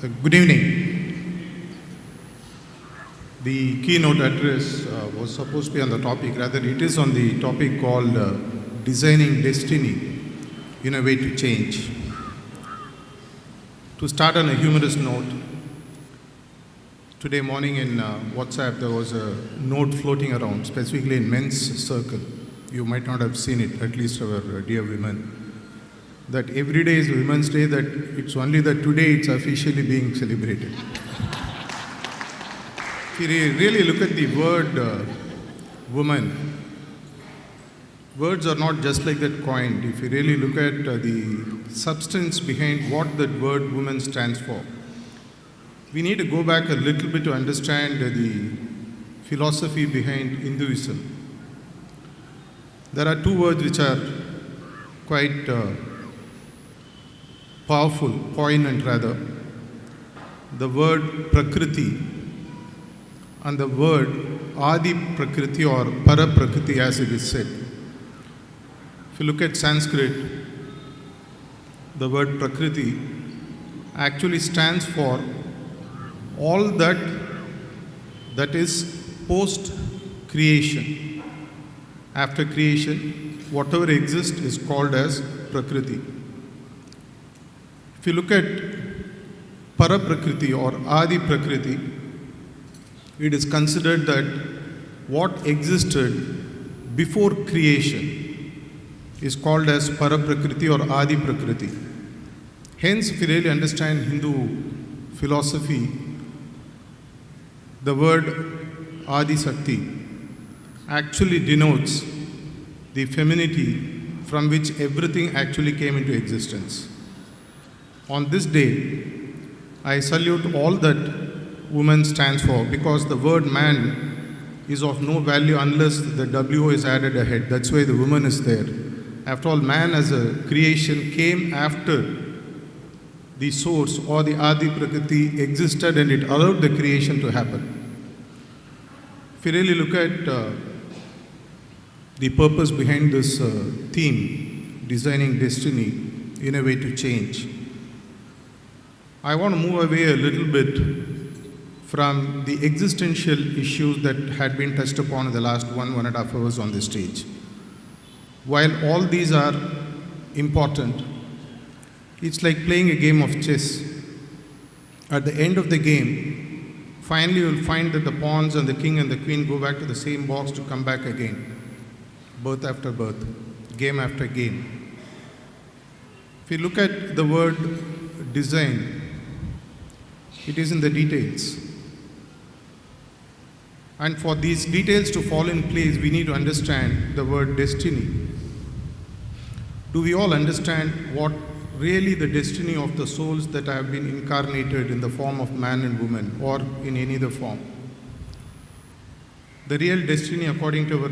Good evening. The keynote address was supposed to be on the topic, rather, it is on the topic called Designing Destiny in a Way to Change. To start on a humorous note, today morning in WhatsApp there was a note floating around, specifically in men's circle. You might not have seen it, at least our dear women, that every day is Women's Day, that it's only that today it's officially being celebrated. If you really look at the word woman, words are not just like that coined. If you really look at the substance behind what that word woman stands for, we need to go back a little bit to understand the philosophy behind Hinduism. There are two words which are quite powerful, poignant rather. The word Prakriti and the word Adi Prakriti or Para Prakriti as it is said. If you look at Sanskrit, the word Prakriti actually stands for all that is post creation. After creation, whatever exists is called as Prakriti. If you look at Para Prakriti or Adi Prakriti, it is considered that what existed before creation is called as Para Prakriti or Adi Prakriti. Hence, if you really understand Hindu philosophy, the word Adi Sakti actually denotes the femininity from which everything actually came into existence. On this day, I salute all that woman stands for, because the word man is of no value unless the W is added ahead. That's why the woman is there. After all, man as a creation came after the source or the Adi Prakriti existed and it allowed the creation to happen. If you really look at the purpose behind this theme, designing destiny in a way to change, I want to move away a little bit from the existential issues that had been touched upon in the last 1.5 hours on this stage. While all these are important, it's like playing a game of chess. At the end of the game, finally you'll find that the pawns and the king and the queen go back to the same box to come back again, birth after birth, game after game. If you look at the word design, it is in the details. And for these details to fall in place, we need to understand the word destiny. Do we all understand what really the destiny of the souls that have been incarnated in the form of man and woman or in any other form? The real destiny, according to our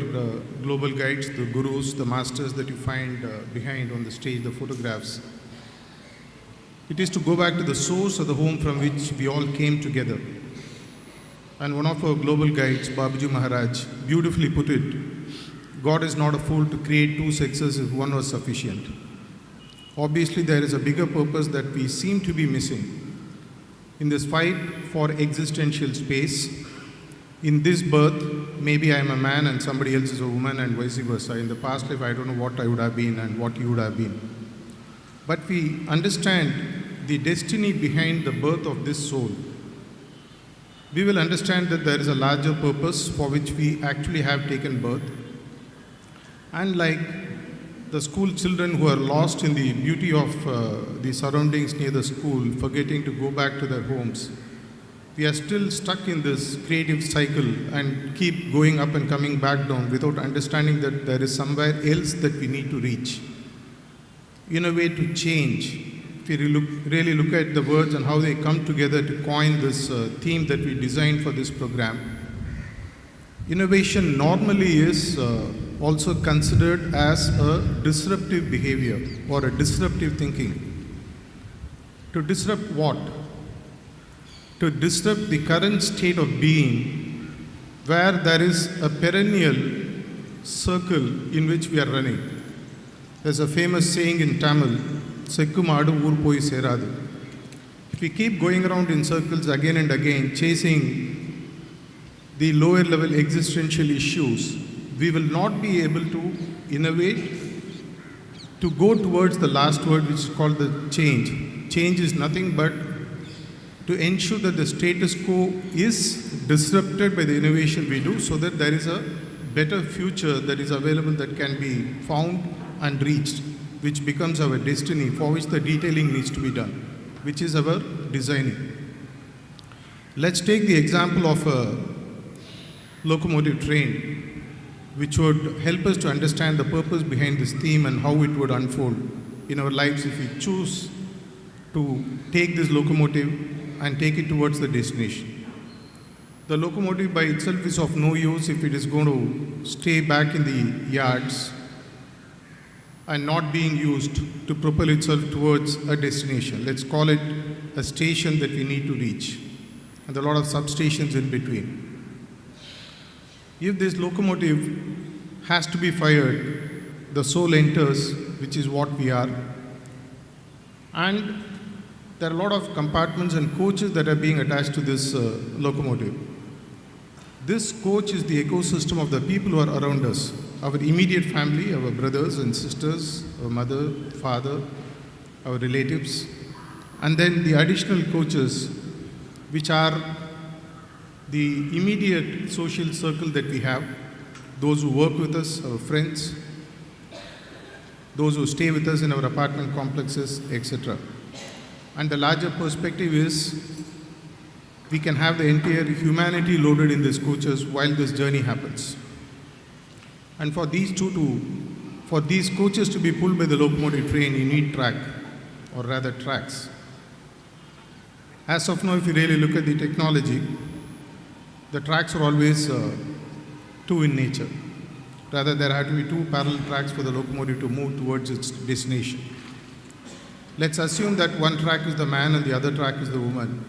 global guides, the gurus, the masters that you find behind on the stage, the photographs, it is to go back to the source of the home from which we all came together. And one of our global guides, Babaji Maharaj, beautifully put it, God is not a fool to create two sexes if one was sufficient. Obviously, there is a bigger purpose that we seem to be missing. In this fight for existential space, in this birth, maybe I am a man and somebody else is a woman and vice versa. In the past life, I don't know what I would have been and what you would have been. But we understand the destiny behind the birth of this soul. We will understand that there is a larger purpose for which we actually have taken birth. And like the school children who are lost in the beauty of the surroundings near the school, forgetting to go back to their homes, we are still stuck in this creative cycle and keep going up and coming back down without understanding that there is somewhere else that we need to reach. In a way to change, if you really look at the words and how they come together to coin this theme that we designed for this program, innovation normally is also considered as a disruptive behavior or a disruptive thinking. To disrupt what? To disrupt the current state of being where there is a perennial circle in which we are running. There's a famous saying in Tamil, Sekkum Adu Oor Poi Seradu. If we keep going around in circles again and again, chasing the lower level existential issues, we will not be able to innovate, to go towards the last word, which is called the change. Change is nothing but to ensure that the status quo is disrupted by the innovation we do, so that there is a better future that is available, that can be found and reached, which becomes our destiny, for which the detailing needs to be done, which is our designing. Let's take the example of a locomotive train, which would help us to understand the purpose behind this theme and how it would unfold in our lives if we choose to take this locomotive and take it towards the destination. The locomotive by itself is of no use if it is going to stay back in the yards and not being used to propel itself towards a destination. Let's call it a station that we need to reach, and a lot of substations in between. If this locomotive has to be fired, the soul enters, which is what we are, and there are a lot of compartments and coaches that are being attached to this locomotive. This coach is the ecosystem of the people who are around us, our immediate family, our brothers and sisters, our mother, father, our relatives, and then the additional coaches, which are the immediate social circle that we have, those who work with us, our friends, those who stay with us in our apartment complexes, etc. And the larger perspective is we can have the entire humanity loaded in these coaches while this journey happens. And for these coaches to be pulled by the locomotive train, you need track, or rather tracks. As of now, if you really look at the technology, the tracks are always two in nature. Rather, there have to be two parallel tracks for the locomotive to move towards its destination. Let's assume that one track is the man and the other track is the woman.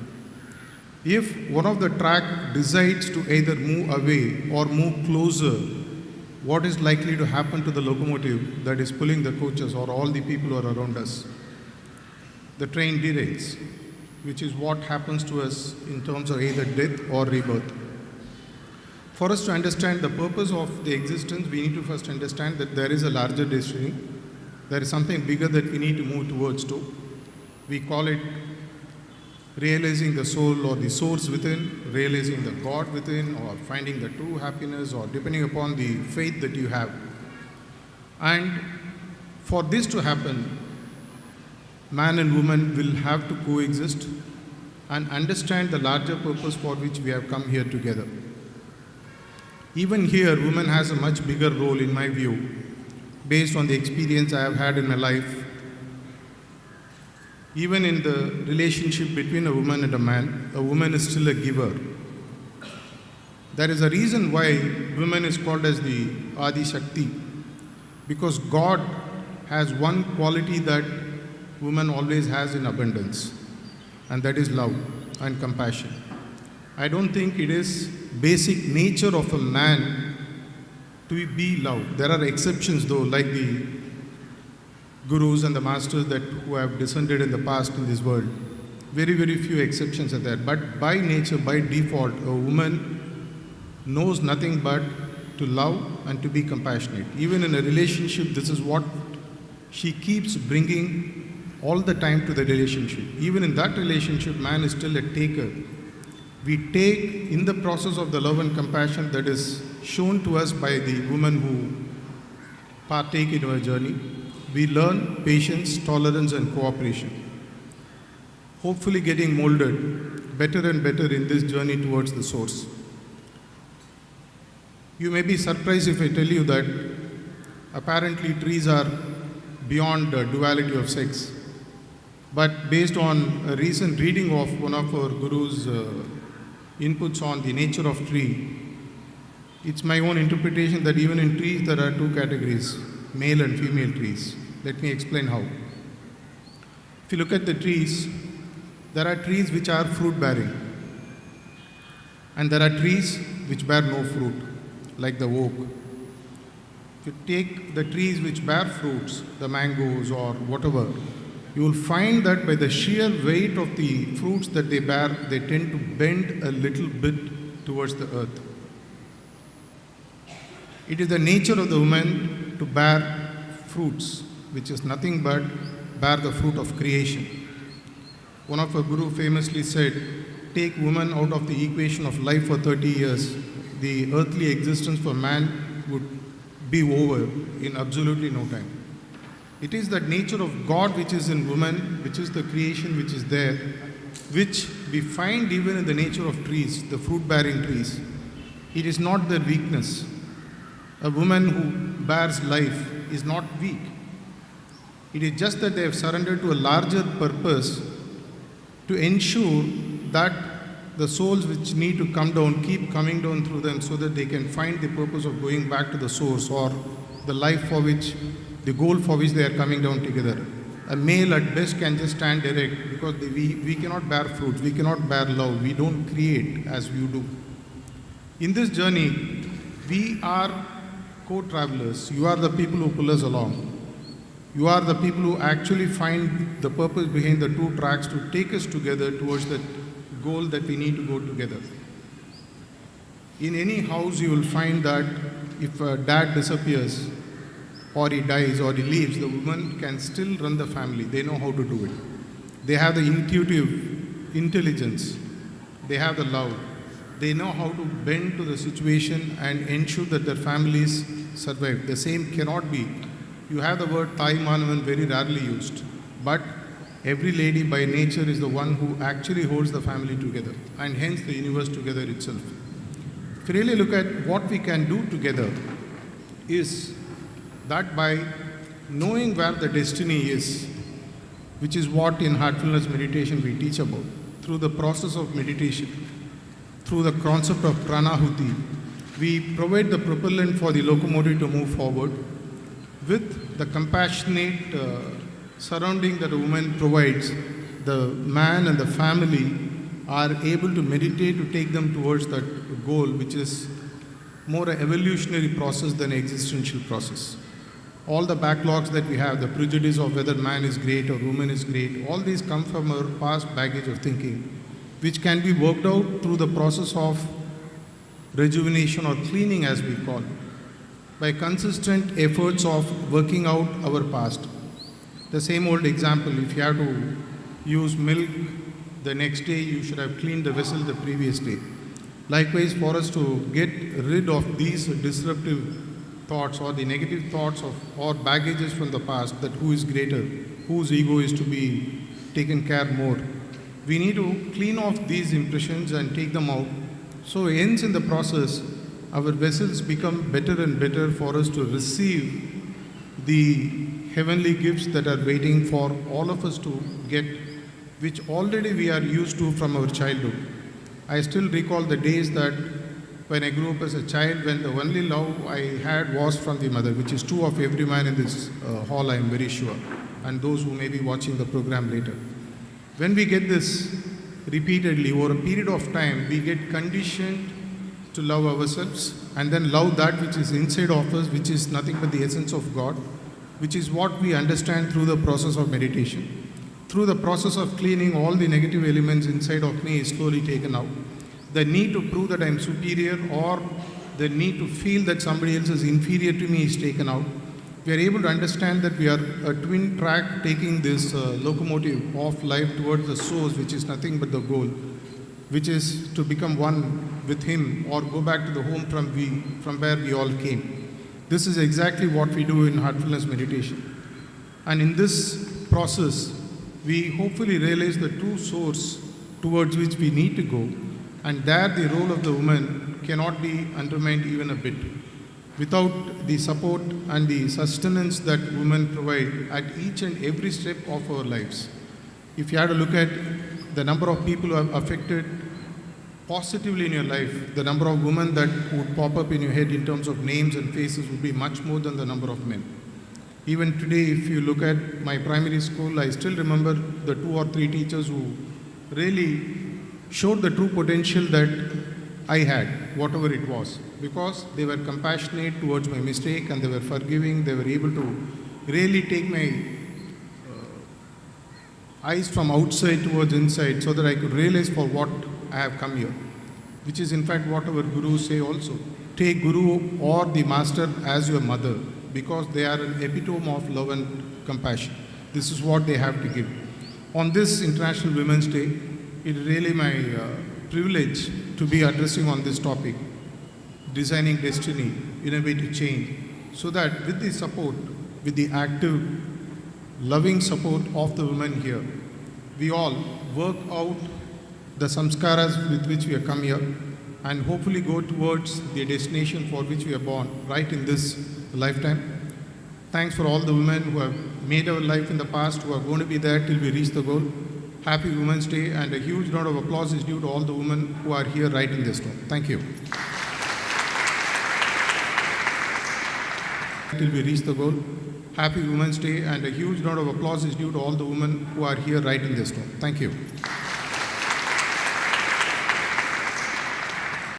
If one of the track decides to either move away or move closer, what is likely to happen to the locomotive that is pulling the coaches or all the people who are around us? The train derails, which is what happens to us in terms of either death or rebirth. For us to understand the purpose of the existence, we need to first understand that there is a larger destiny. There is something bigger that we need to move towards to. We call it realizing the soul or the source within, realizing the God within, or finding the true happiness, or depending upon the faith that you have. And for this to happen, man and woman will have to coexist and understand the larger purpose for which we have come here together. Even here, woman has a much bigger role in my view, based on the experience I have had in my life. Even in the relationship between a woman and a man, a woman is still a giver. There is a reason why woman is called as the Adi Shakti, because God has one quality that woman always has in abundance, and that is love and compassion. I don't think it is basic nature of a man to be love. There are exceptions though, like the gurus and the masters who have descended in the past in this world. Very, very few exceptions are there. But by nature, by default, a woman knows nothing but to love and to be compassionate. Even in a relationship, this is what she keeps bringing all the time to the relationship. Even in that relationship, man is still a taker. We take in the process of the love and compassion that is shown to us by the women who partake in our journey. We learn patience, tolerance, and cooperation, hopefully getting molded better and better in this journey towards the source. You may be surprised if I tell you that apparently trees are beyond the duality of sex. But based on a recent reading of one of our gurus' inputs on the nature of tree, it's my own interpretation that even in trees there are two categories, male and female trees. Let me explain how. If you look at the trees, there are trees which are fruit bearing, and there are trees which bear no fruit, like the oak. If you take the trees which bear fruits, the mangoes or whatever, you will find that by the sheer weight of the fruits that they bear, they tend to bend a little bit towards the earth. It is the nature of the woman to bear fruits, which is nothing but bear the fruit of creation. One of our guru famously said, take woman out of the equation of life for 30 years, the earthly existence for man would be over in absolutely no time. It is that nature of God which is in woman, which is the creation which is there, which we find even in the nature of trees, the fruit-bearing trees. It is not their weakness. A woman who bears life is not weak. It is just that they have surrendered to a larger purpose to ensure that the souls which need to come down keep coming down through them so that they can find the purpose of going back to the source or the life for which, the goal for which they are coming down together. A male at best can just stand erect because we cannot bear fruits, we cannot bear love, we don't create as you do. In this journey, we are co-travelers. You are the people who pull us along. You are the people who actually find the purpose behind the two tracks to take us together towards the goal that we need to go together. In any house, you will find that if a dad disappears, or he dies, or he leaves, the woman can still run the family. They know how to do it. They have the intuitive intelligence. They have the love. They know how to bend to the situation and ensure that their families survive. The same cannot be. You have the word Thai Manavan very rarely used, but every lady by nature is the one who actually holds the family together, and hence the universe together itself. If you really look at what we can do together, is that by knowing where the destiny is, which is what in heartfulness meditation we teach about, through the process of meditation, through the concept of pranahuti, we provide the propellant for the locomotive to move forward with the compassionate surrounding that a woman provides. The man and the family are able to meditate to take them towards that goal, which is more an evolutionary process than an existential process. All the backlogs that we have, the prejudice of whether man is great or woman is great, all these come from our past baggage of thinking, which can be worked out through the process of rejuvenation or cleaning, as we call it, by consistent efforts of working out our past. The same old example, if you have to use milk the next day, you should have cleaned the vessel the previous day. Likewise, for us to get rid of these disruptive thoughts or the negative thoughts of or baggages from the past, that who is greater, whose ego is to be taken care more, we need to clean off these impressions and take them out. So hence in the process, our vessels become better and better for us to receive the heavenly gifts that are waiting for all of us to get, which already we are used to from our childhood. I still recall the days that when I grew up as a child, when the only love I had was from the mother, which is true of every man in this hall, I am very sure, and those who may be watching the program later. When we get this repeatedly over a period of time, we get conditioned to love ourselves and then love that which is inside of us, which is nothing but the essence of God, which is what we understand through the process of meditation. Through the process of cleaning, all the negative elements inside of me is slowly taken out. The need to prove that I am superior or the need to feel that somebody else is inferior to me is taken out. We are able to understand that we are a twin track taking this locomotive of life towards the source, which is nothing but the goal, which is to become one with Him or go back to the home from where we all came. This is exactly what we do in heartfulness meditation. And in this process, we hopefully realize the true source towards which we need to go, and there the role of the woman cannot be undermined even a bit. Without the support and the sustenance that women provide at each and every step of our lives. If you had to look at the number of people who have affected positively in your life, the number of women that would pop up in your head in terms of names and faces would be much more than the number of men. Even today, if you look at my primary school, I still remember the 2 or 3 teachers who really showed the true potential that I had, whatever it was, because they were compassionate towards my mistake and they were forgiving. They were able to really take my eyes from outside towards inside so that I could realize for what I have come here, which is in fact what our gurus say also. Take Guru or the Master as your mother because they are an epitome of love and compassion. This is what they have to give. On this International Women's Day, it is really my privilege to be addressing on this topic, designing destiny, innovative change, so that with the support, with the active, loving support of the women here, we all work out the samskaras with which we have come here and hopefully go towards the destination for which we are born right in this lifetime. Thanks for all the women who have made our life in the past, who are going to be there till we reach the goal. Happy Women's Day, and a huge round of applause is due to all the women who are here right in this room. Thank you. Till we reach the goal. Happy Women's Day, and a huge round of applause is due to all the women who are here right in this room. Thank you.